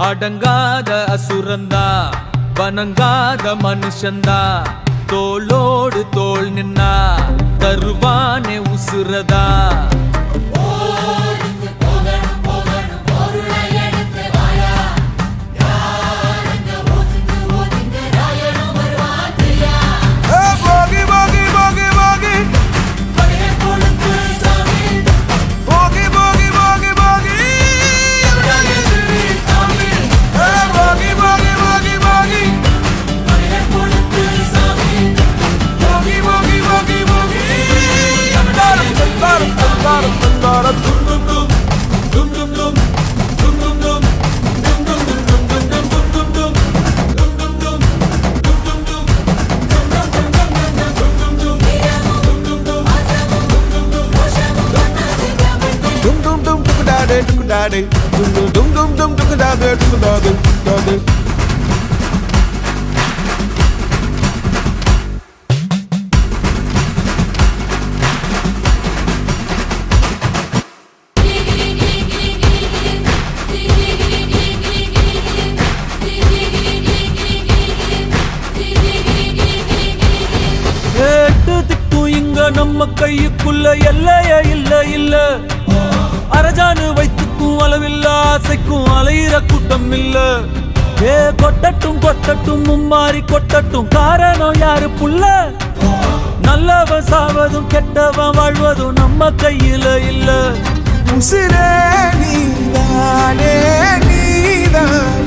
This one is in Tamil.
அடங்காத அசுரந்தா வணங்காத மனுஷந்தா தோளோடு தோள் நின்னா தருவானே உசுரதா Dum dum dum dum da da da da da. நம்ம கையுக்குள்ள எல்லைய இல்ல இல்ல அரஜானு வைத்துக்கும் அளவில்ல ஆசைக்கும் அலையிற கூட்டம் இல்ல ஏ கொட்டட்டும் கொட்டட்டும் மும்மாறி கொட்டட்டும் காரணம் யாரு புள்ள நல்லவன் சாவதும் கெட்டவன் வாழ்வதும் நம்ம கையில இல்ல உசிரே நீதானே நீதான்